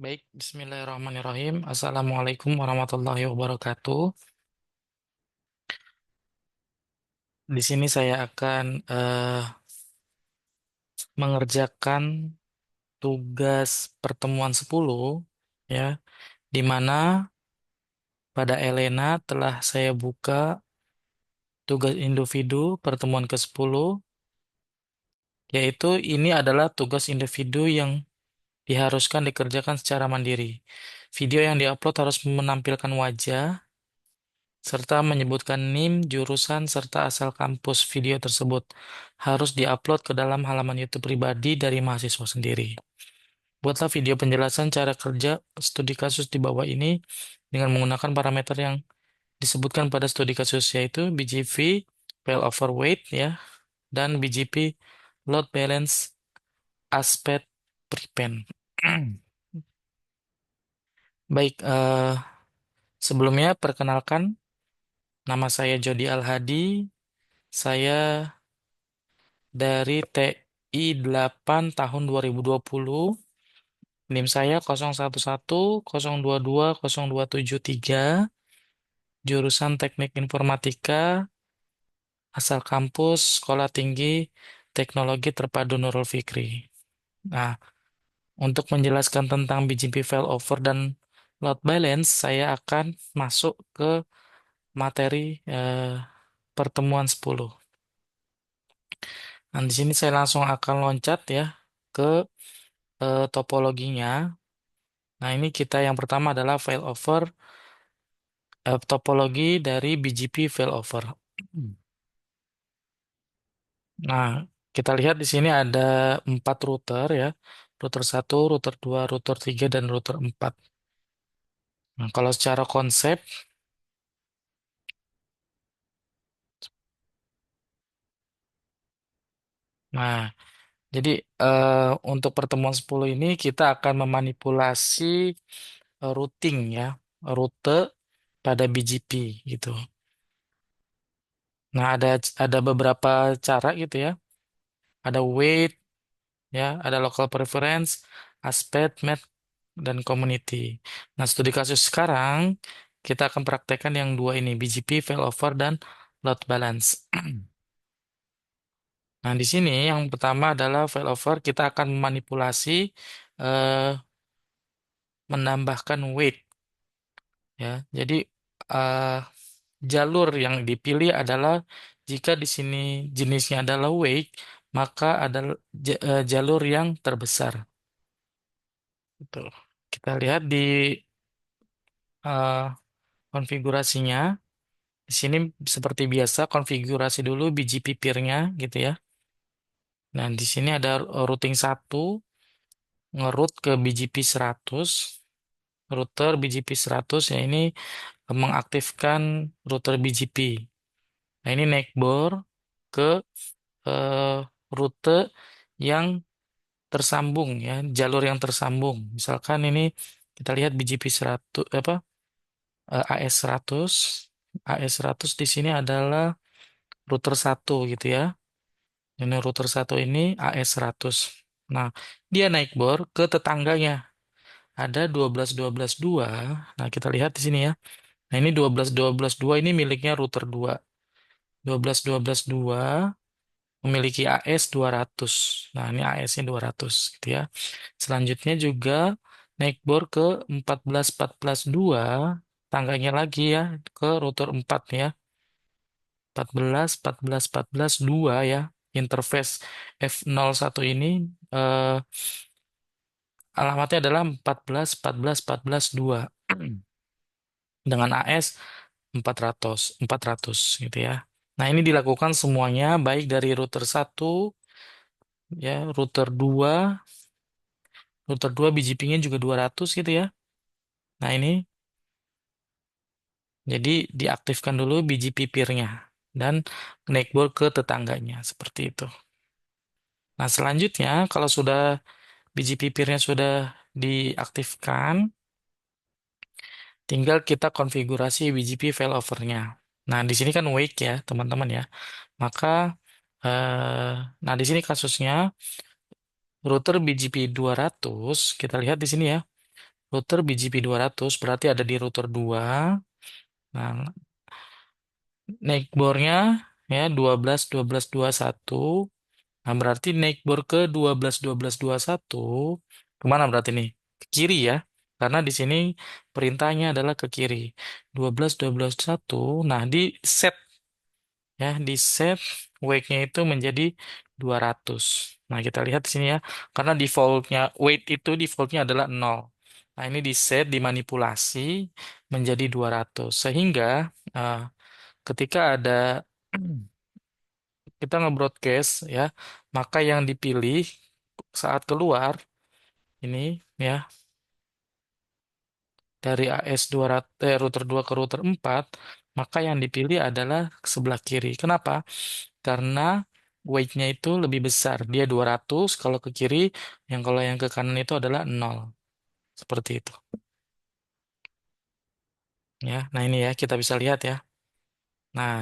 Baik, Bismillahirrahmanirrahim. Assalamualaikum warahmatullahi wabarakatuh. Di sini saya akan mengerjakan tugas pertemuan 10, ya, di mana pada Elena telah saya buka tugas individu pertemuan ke-10, yaitu ini adalah tugas individu yang diharuskan dikerjakan secara mandiri. Video yang diupload harus menampilkan wajah serta menyebutkan NIM, jurusan, serta asal kampus. Video tersebut harus diupload ke dalam halaman YouTube pribadi dari mahasiswa sendiri. Buatlah video penjelasan cara kerja studi kasus di bawah ini dengan menggunakan parameter yang disebutkan pada studi kasus, yaitu BGP, failover weight, ya, dan BGP, load balance, aspect, prepend. Baik, sebelumnya perkenalkan, nama saya Jody Al-Hadi. Saya dari TI 8 tahun 2020. NIM saya 0110220273, jurusan Teknik Informatika, asal kampus Sekolah Tinggi Teknologi Terpadu Nurul Fikri. Nah, untuk menjelaskan tentang BGP failover dan load balance, saya akan masuk ke materi pertemuan 10. Nah, di sini saya langsung akan loncat ya ke topologinya. Nah, ini kita yang pertama adalah failover, topologi dari BGP failover. Nah, kita lihat di sini ada 4 router ya. Router 1, router 2, router 3, dan router 4. Nah, kalau secara konsep, nah, jadi untuk pertemuan 10 ini kita akan memanipulasi routing ya, rute pada BGP gitu. Nah, ada beberapa cara gitu ya. Ada weight, ya, ada local preference, aspect, map, dan community. Nah, studi kasus sekarang kita akan praktekkan yang dua ini, BGP, failover, dan load balance. Nah, di sini yang pertama adalah failover. Kita akan memanipulasi, eh, menambahkan weight, ya. Jadi eh, jalur yang dipilih adalah jika di sini jenisnya adalah weight, maka adalah jalur yang terbesar. Itu. Kita lihat di eh, konfigurasinya. Di sini seperti biasa konfigurasi dulu BGP peer-nya gitu ya. Nah, di sini ada routing 1 nge-route ke BGP 100. Router BGP 100 ya, ini mengaktifkan router BGP. Nah, ini naik bor ke eh, rute yang tersambung ya, jalur yang tersambung. Misalkan ini kita lihat BGP 100 apa, AS 100. AS 100 di sini adalah router 1 gitu ya. Ini router 1 ini AS 100. Nah, dia naik bor ke tetangganya. Ada 12.12.2. Nah, kita lihat di sini ya. Nah, ini 12.12.2 ini miliknya router 2. 12.12.2 memiliki AS 200. Nah, ini AS-nya 200 gitu ya. Selanjutnya juga naik bor ke 14.14.2, tangganya lagi ya ke router 4 ya. 14, 14, 14, 2 ya. Interface F01 ini eh, alamatnya adalah 14, 14, 14, 2 dengan AS 400 gitu ya. Nah, ini dilakukan semuanya baik dari router 1 ya, router 2 BGP-nya juga 200 gitu ya. Nah, ini jadi diaktifkan dulu BGP peer-nya dan network ke tetangganya seperti itu. Nah, selanjutnya kalau sudah BGP peer-nya sudah diaktifkan, tinggal kita konfigurasi BGP failover-nya. Nah, di sini kan wake ya, teman-teman ya. Maka nah di sini kasusnya router BGP 200, kita lihat di sini ya. router BGP 200 berarti ada di router 2. Nah, naik bornya ya 12 12 21. Nah, berarti naik bor ke 12 12 21 kemana berarti nih? Ke kiri ya. Karena di sini perintahnya adalah ke kiri. 12 12 1. Nah, di set ya, di set wake-nya itu menjadi 200. Nah, kita lihat di sini ya. Karena defaultnya weight itu defaultnya adalah 0. Nah, ini di set dimanipulasi menjadi 200 sehingga eh, ketika ada kita nge-broadcast ya, maka yang dipilih saat keluar ini ya dari AS 200 router 2 ke router 4, maka yang dipilih adalah sebelah kiri. Kenapa? Karena weight-nya itu lebih besar. Dia 200 kalau ke kiri, kalau yang ke kanan itu adalah 0. Seperti itu ya. Nah, ini ya kita bisa lihat ya. Nah,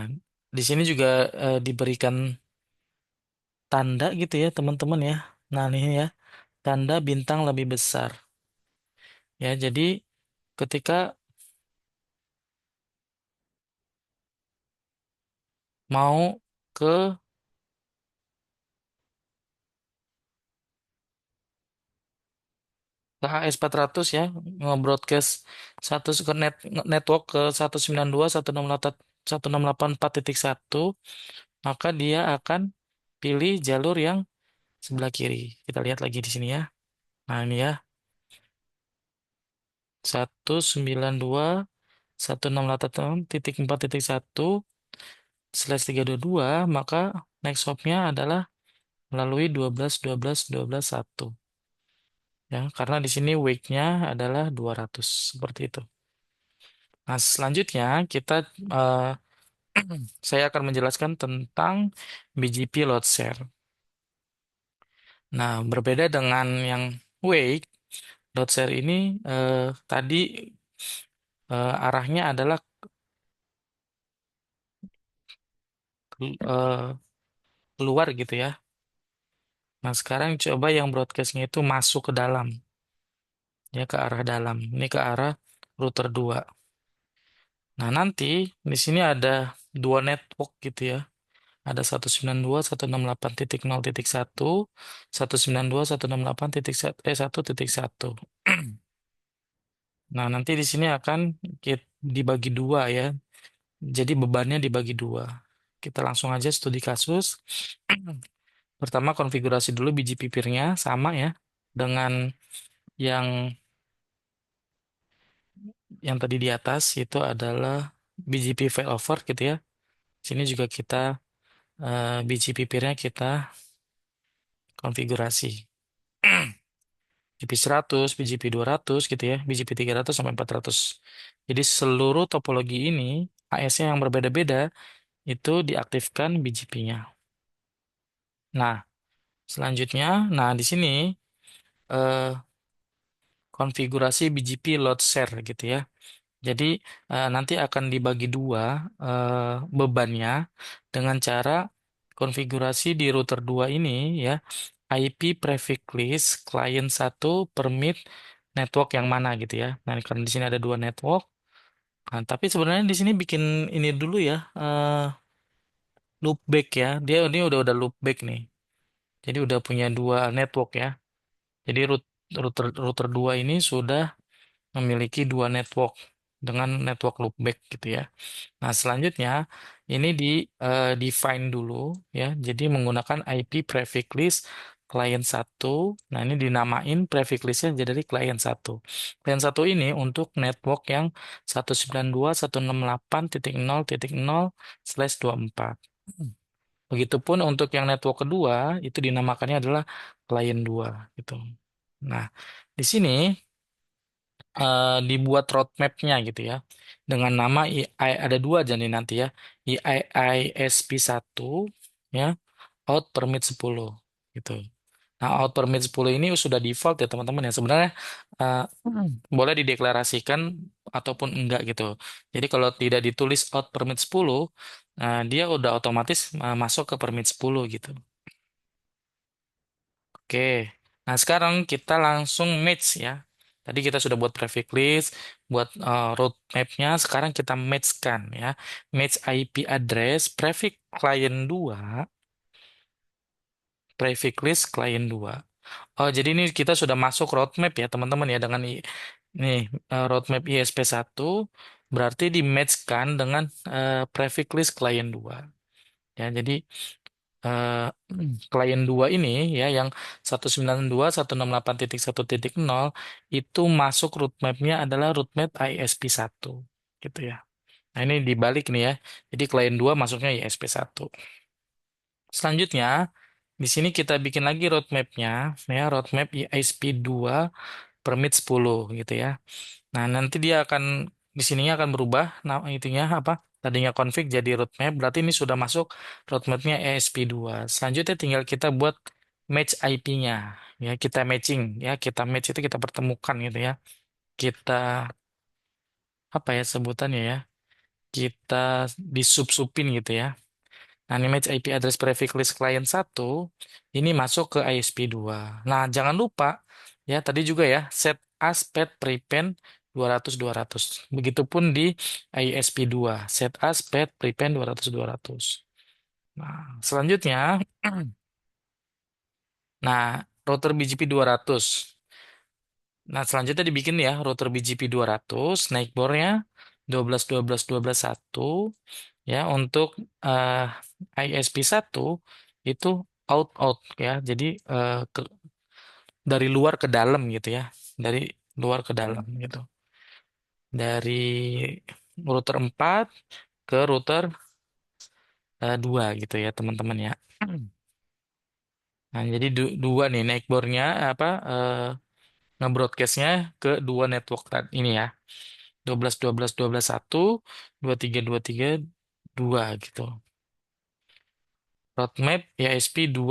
di sini juga diberikan tanda gitu ya, teman-teman ya. Nah, ini ya, tanda bintang lebih besar. Ya, jadi ketika mau ke KHS 400 ya, nge-broadcast satu ke network ke 192.168.1, maka dia akan pilih jalur yang sebelah kiri. Kita lihat lagi di sini ya. Nah, ini ya, 192.168.4.1/322, maka next hopnya adalah melalui 12 12 12 1 ya, karena di sini wake-nya adalah 200 seperti itu. Nah, selanjutnya eh, saya akan menjelaskan tentang BGP load share. Nah, berbeda dengan yang wake, load share ini tadi arahnya adalah eh, keluar gitu ya. Nah, sekarang coba yang broadcastnya itu masuk ke dalam, ya ke arah dalam. Ini ke arah router 2. Nah, nanti di sini ada dua network gitu ya. Ada 192.168.0.1, 192.168.1.1. Nah, nanti di sini akan dibagi dua ya. Jadi bebannya dibagi dua. Kita langsung aja studi kasus. Pertama konfigurasi dulu BGP peer-nya sama ya dengan yang tadi di atas itu adalah BGP failover gitu ya. Sini juga kita BGP peer-nya kita konfigurasi. BGP 100, BGP 200 gitu ya, BGP 300 sampai 400. Jadi seluruh topologi ini AS-nya yang berbeda-beda itu diaktifkan BGP-nya. Nah, selanjutnya, nah di sini eh, konfigurasi BGP load share gitu ya. Jadi nanti akan dibagi dua bebannya dengan cara konfigurasi di router 2 ini ya, IP prefix list client satu permit network yang mana gitu ya. Nah, karena di sini ada dua network. Nah, tapi sebenarnya di sini bikin ini dulu ya, loopback ya. Dia ini udah loopback nih. Jadi udah punya dua network ya. Jadi router 2 ini sudah memiliki dua network dengan network loopback gitu ya. Nah, selanjutnya ini define dulu ya. Jadi menggunakan IP prefix list client satu. Nah, ini dinamain prefix listnya jadi client satu. Client satu ini untuk network yang 192.168.0.0/24. Begitupun untuk yang network kedua itu dinamakannya adalah client 2 gitu. Nah, di sini dibuat roadmap-nya gitu ya. Dengan nama ada dua jadi nanti ya. IISP1 ya, out permit 10 gitu. Nah, out permit 10 ini sudah default ya teman-teman ya. Sebenarnya eh, boleh dideklarasikan ataupun enggak gitu. Jadi kalau tidak ditulis out permit 10, dia udah otomatis masuk ke permit 10 gitu. Oke. Nah, sekarang kita langsung match ya. Tadi kita sudah buat prefix list, buat roadmap-nya. Sekarang kita match-kan ya. Match IP address prefix client 2, prefix list client 2. Oh, jadi ini kita sudah masuk roadmap ya, teman-teman ya, dengan nih roadmap ISP1 berarti di-match-kan dengan prefix list client 2. Ya, jadi eh, klien 2 ini ya yang 192.168.1.0 itu masuk roadmap-nya adalah roadmap ISP1 gitu ya. Nah, ini dibalik nih ya. Jadi klien 2 masuknya ISP1. Selanjutnya, di sini kita bikin lagi roadmap-nya ya, roadmap ISP2 permit 10 gitu ya. Nah, nanti dia akan di sininya akan berubah. Nah, intinya apa? Tadinya config jadi roadmap, berarti ini sudah masuk roadmapnya ESP2. Selanjutnya tinggal kita buat match IP-nya. Ya, kita matching ya, kita match itu kita pertemukan gitu ya. Kita apa ya sebutannya ya? Kita disub-supin gitu ya. Nah, ini match IP address prefix list client 1 ini masuk ke ISP2. Nah, jangan lupa ya tadi juga ya set aspect prepend 200 200. Begitupun di ISP2 set aspect prepend 200 200. Nah, selanjutnya nah router BGP 200. Nah, selanjutnya dibikin ya router BGP 200 naik bornya 12 12 12 12 1 ya untuk ISP1 itu out ya. Jadi dari luar ke dalam gitu ya. Dari luar ke dalam gitu. Dari router 4 ke router 2 gitu ya, teman-teman ya. Nah, jadi dua nih naik bornya apa nge-broadcastnya ke dua network ini ya. 12 12 12 1 23 23 2 gitu. Roadmap ya SP2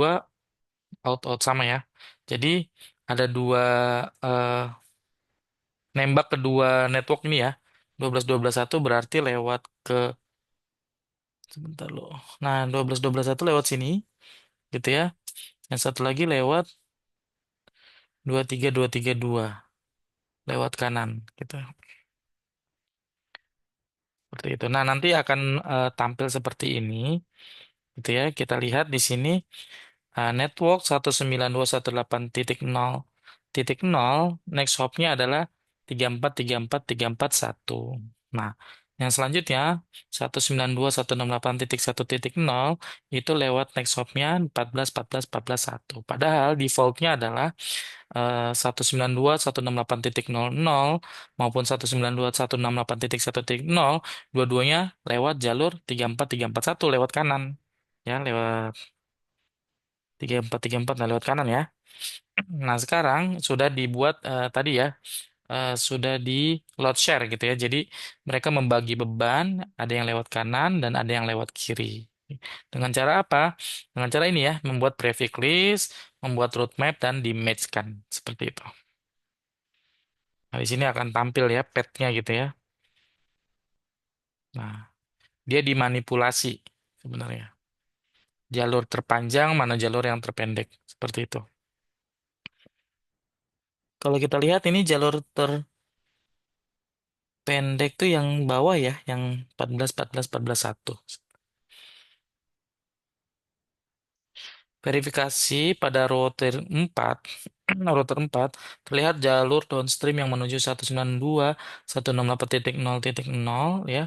out sama ya. Jadi ada dua eh, nembak kedua network ini ya. 12 12 1 berarti lewat ke sebentar loh. Nah, 12 12 1 lewat sini gitu ya. Yang satu lagi lewat 23 23 2 lewat kanan gitu. Seperti itu. Nah, nanti akan tampil seperti ini gitu ya. Kita lihat di sini network 192.168.0.0 next hopnya adalah 34 34 341. Nah, yang selanjutnya 192.168.1.0 itu lewat next hopnya 14 14 14 1. Padahal defaultnya adalah 192.168.0.0 maupun 192.168.1.0 dua-duanya lewat jalur 34 341 lewat kanan ya, lewat 34 34 nah lewat kanan ya. Nah, sekarang sudah dibuat tadi ya, sudah di load share gitu ya. Jadi mereka membagi beban, ada yang lewat kanan dan ada yang lewat kiri. Dengan cara apa? Dengan cara ini ya, membuat prefix list, membuat roadmap dan di match-kan seperti itu. Nah, di sini akan tampil ya path-nya gitu ya. Nah, dia dimanipulasi sebenarnya. Jalur terpanjang mana jalur yang terpendek seperti itu. Kalau kita lihat ini jalur pendek tuh yang bawah ya, yang 14 14 14 1. Verifikasi pada router 4, router 4 terlihat jalur downstream yang menuju 192.168.0.0 ya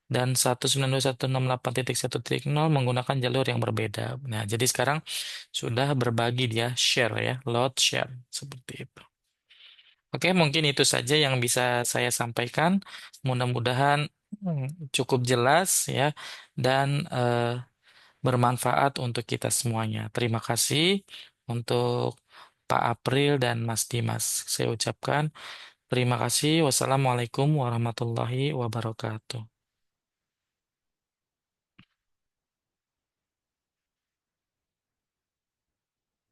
dan 192.168.1.0 menggunakan jalur yang berbeda. Nah, jadi sekarang sudah berbagi dia share ya, load share seperti itu. Oke, mungkin itu saja yang bisa saya sampaikan. Mudah-mudahan cukup jelas ya dan bermanfaat untuk kita semuanya. Terima kasih untuk Pak April dan Mas Dimas. Saya ucapkan terima kasih. Wassalamualaikum warahmatullahi wabarakatuh.